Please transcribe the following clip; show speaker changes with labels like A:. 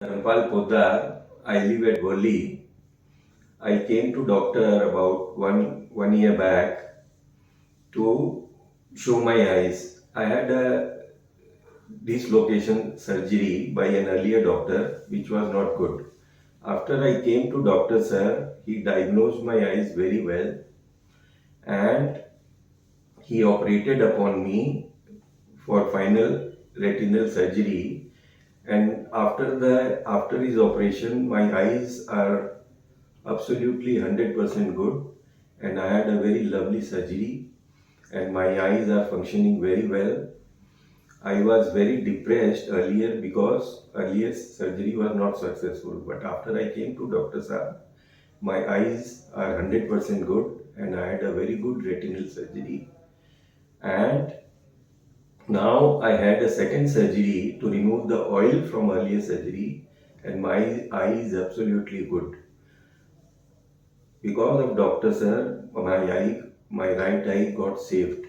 A: Dhanpal Poddar. I live at Worli. I came to doctor about one year back to show my eyes. I had a dislocation surgery by an earlier doctor, which was not good. After I came to doctor sir, he diagnosed my eyes very well and he operated upon me for final retinal surgery. And after his operation, my eyes are absolutely 100% good, and I had a very lovely surgery and my eyes are functioning very well. I was very depressed earlier because earlier surgery was not successful, but after I came to Dr. Saab, my eyes are 100% good and I had a very good retinal surgery. And now I had a second surgery to remove the oil from earlier surgery, and my eye is absolutely good. Because of Dr. Sir, my right eye got saved.